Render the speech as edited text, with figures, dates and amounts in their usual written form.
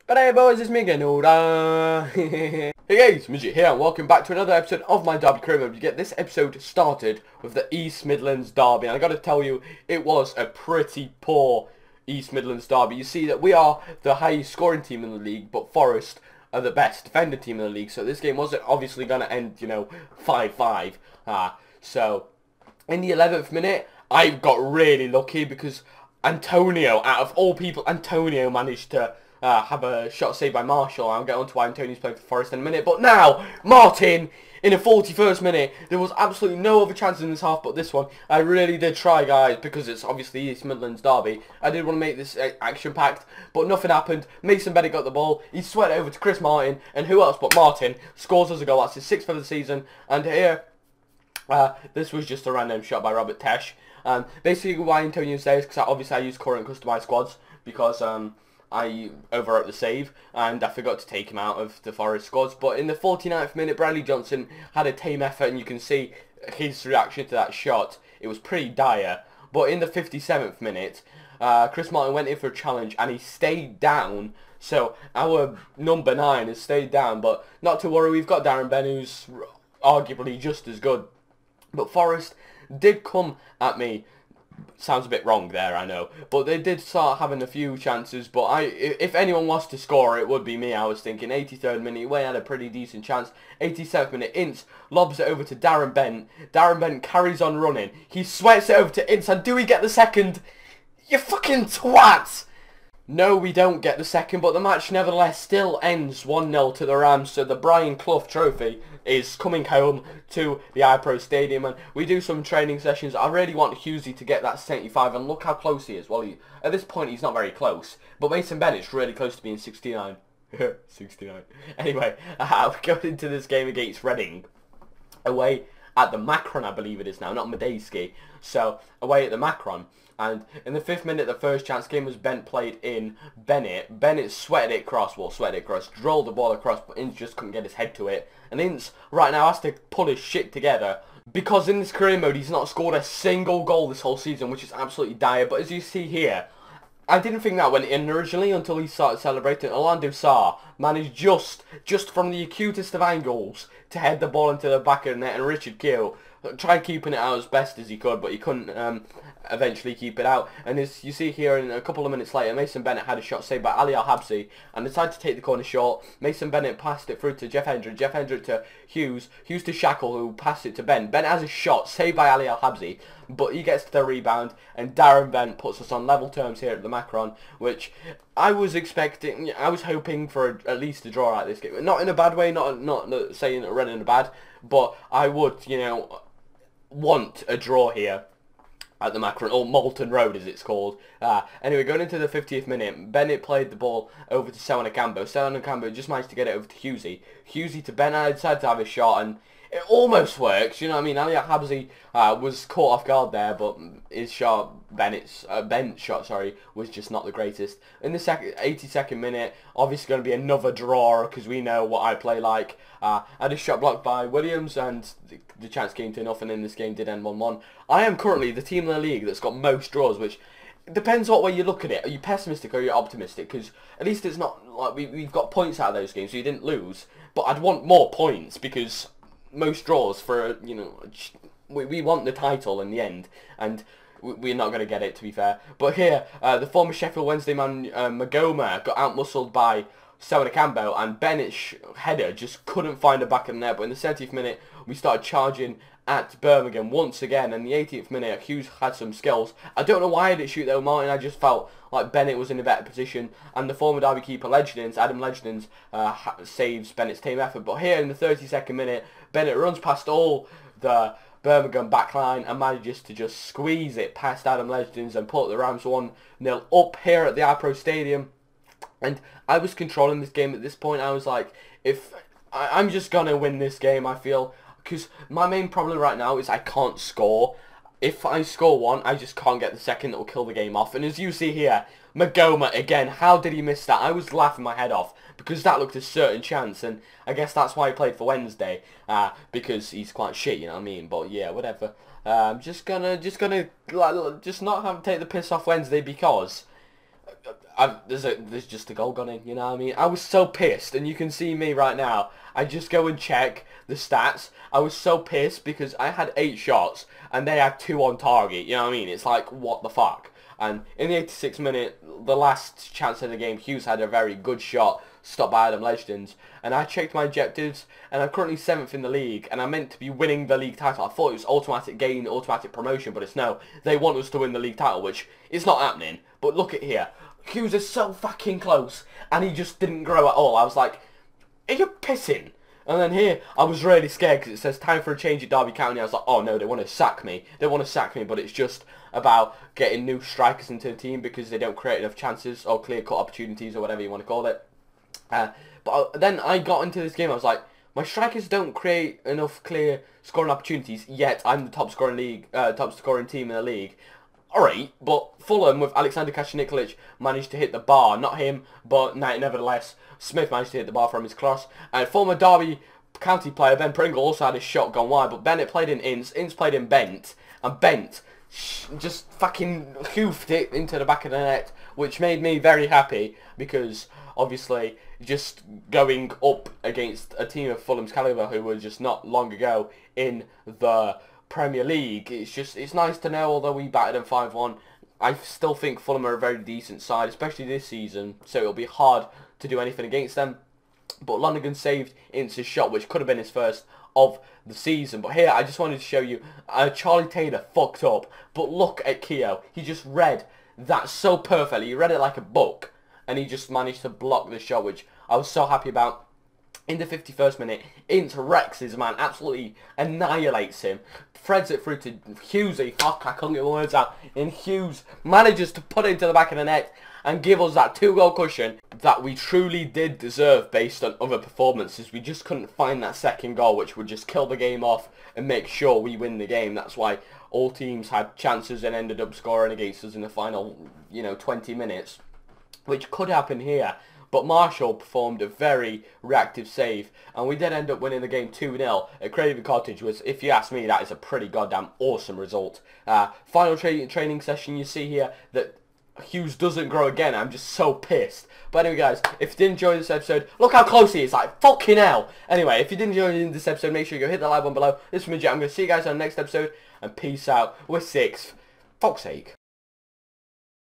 But hey boys, it's me again, Hey guys, Midget here, and welcome back to another episode of my Derby Career Mode. To get this episode started with the East Midlands Derby, and I gotta tell you, it was a pretty poor East Midlands Derby. You see that we are the highest scoring team in the league, but Forest are the best defending team in the league, so this game wasn't obviously gonna end, 5-5. So, in the 11th minute, I got really lucky because Antonio, out of all people, Antonio managed to have a shot saved by Marshall. I'll get on to why Antonio's playing for Forest in a minute. But now, Martin, in the 41st minute, there was absolutely no other chances in this half but this one. I really did try, guys, because it's obviously East Midlands Derby. I did want to make this action-packed, but nothing happened. Mason Bennett got the ball. He swept it over to Chris Martin, and who else but Martin scores us a goal. That's his 6th of the season. And here, this was just a random shot by Robert Tesh. Basically, why Antonio's there is because obviously I use current customized squads because I overwrote the save and I forgot to take him out of the Forest squads. But in the 49th minute, Bradley Johnson had a tame effort, and you can see his reaction to that shot. It was pretty dire. But in the 57th minute, Chris Martin went in for a challenge and he stayed down. So our number 9 has stayed down, but not to worry, we've got Darren Ben, who's arguably just as good. But Forest did come at me. Sounds a bit wrong there, I know. But they did start having a few chances. But if anyone was to score, it would be me, I was thinking. 83rd minute, we had a pretty decent chance. 87th minute, Ince lobs it over to Darren Bent. Darren Bent carries on running. He sweats it over to Ince. And do we get the second? You fucking twat! No, we don't get the second, but the match nevertheless still ends 1-0 to the Rams, so the Brian Clough Trophy is coming home to the iPro Stadium, and we do some training sessions. I really want Hughesy to get that 75, and look how close he is. Well, at this point, he's not very close, but Mason Bennett's really close to being 69. 69. Anyway, we're going into this game against Reading, away at the Macron, I believe it is now, not Medeski. So, away at the Macron. And in the 5th minute, the first chance game was Bent played in Bennett. Bennett sweated it across, drilled the ball across, but Ince just couldn't get his head to it. And Ince right now has to pull his shit together, because in this career mode, he's not scored a single goal this whole season, which is absolutely dire. But as you see here, I didn't think that went in originally until he started celebrating. Orlando Sarr managed just from the acutest of angles to head the ball into the back of the net, and Richard Keel tried keeping it out as best as he could, but he couldn't eventually keep it out. And as you see here, in a couple of minutes later, Mason Bennett had a shot saved by Ali Al-Habsi and decided to take the corner short. Mason Bennett passed it through to Jeff Hendrick. Jeff Hendrick to Hughes. Hughes to Shackle, who passed it to Ben. Ben has a shot saved by Ali Al-Habsi, but he gets the rebound, and Darren Bent puts us on level terms here at the Macron, which I was expecting. I was hoping for at least a draw out of this game. Not in a bad way, not saying that Reading are bad, but I would, want a draw here at the Macron, or Moulton Road as it's called. Anyway, going into the 50th minute, Bennett played the ball over to Sewan-Akambo. Sewan-Akambo just managed to get it over to Hughesy. Hughesy to Bennett. I decided to have a shot, and it almost works, you know what I mean? Ali Habsi was caught off guard there, but his shot, Bent's shot, was just not the greatest. In the 82nd minute, obviously going to be another draw, because we know what I play like. I had a shot blocked by Williams, and the chance came to nothing, and this game did end 1-1. I am currently the team in the league that's got most draws, which depends what way you look at it. Are you pessimistic or are you optimistic? Because at least it's not like we've got points out of those games, so you didn't lose. But I'd want more points, because most draws for, we want the title in the end, and we're not going to get it, to be fair. But here, the former Sheffield Wednesday man, Magoma, got out-muscled by Sewan-Akambo, and Bennett's header just couldn't find a back of the net. But in the 70th minute, we started charging at Birmingham once again, and the 80th minute, Hughes had some skills. I don't know why I didn't shoot though, Martin. I just felt like Bennett was in a better position, and the former Derby keeper Adam Legends saves Bennett's team effort. But here in the 32nd minute, Bennett runs past all the Birmingham backline and manages to just squeeze it past Adam Legends and put the Rams 1-0 up here at the iPro Stadium. And I was controlling this game at this point. I was like, I'm just gonna win this game, I feel, because my main problem right now is I can't score. If I score one, I just can't get the second that will kill the game off. And as you see here, Magoma again, how did he miss that? I was laughing my head off, because that looked a certain chance, and I guess that's why he played for Wednesday, because he's quite shit, you know what I mean? But yeah, whatever. Just gonna not have to take the piss off Wednesday, because there's just a goal gone in, you know what I mean? I was so pissed, and you can see me right now. I just go and check the stats. I was so pissed because I had 8 shots, and they had 2 on target, you know what I mean? It's like, what the fuck? And in the 86th minute, the last chance of the game, Hughes had a very good shot, stopped by Adam Legends, and I checked my objectives, and I'm currently 7th in the league, and I'm meant to be winning the league title. I thought it was automatic gain, automatic promotion, but it's no. They want us to win the league title, which is not happening. But look at here. Hughes is so fucking close, and he just didn't grow at all. I was like, are you pissing? And then here, I was really scared because it says time for a change at Derby County. I was like, oh no, they want to sack me. They want to sack me, but it's just about getting new strikers into the team because they don't create enough chances or clear-cut opportunities or whatever you want to call it. But then I got into this game, I was like, my strikers don't create enough clear scoring opportunities, yet I'm the top scoring team in the league. Alright, but Fulham with Alexander Kaczynikovic managed to hit the bar. Not him, but nevertheless, Smith managed to hit the bar from his cross. And former Derby County player Ben Pringle also had his shot gone wide, but Bennett played in Ince played in Bent, and Bent just fucking hoofed it into the back of the net, which made me very happy because obviously just going up against a team of Fulham's calibre who were just not long ago in the Premier League, it's nice to know. Although we battered them 5-1, I still think Fulham are a very decent side, especially this season, so it'll be hard to do anything against them. But Lonergan saved Ince's shot, which could have been his first of the season. But here, I just wanted to show you, Charlie Taylor fucked up, but look at Keogh. He just read that so perfectly. He read it like a book, and he just managed to block the shot, which I was so happy about. In the 51st minute, Ince wrecks his man, absolutely annihilates him, threads it through to Hughes. Fuck, I couldn't get the words out. And Hughes manages to put it into the back of the net and give us that 2-goal cushion that we truly did deserve based on other performances. We just couldn't find that second goal, which would just kill the game off and make sure we win the game. That's why all teams had chances and ended up scoring against us in the final, 20 minutes, which could happen here. But Marshall performed a very reactive save, and we did end up winning the game 2-0 at Craven Cottage, which, if you ask me, that is a pretty goddamn awesome result. Final training session, you see here that Hughes doesn't grow again. I'm just so pissed. But anyway, guys, if you did enjoy this episode, look how close he is, like, fucking hell. Anyway, if you did enjoy this episode, make sure you go hit the like button below. This is Midget. I'm going to see you guys on the next episode, and peace out. We're 6th. Fuck's sake.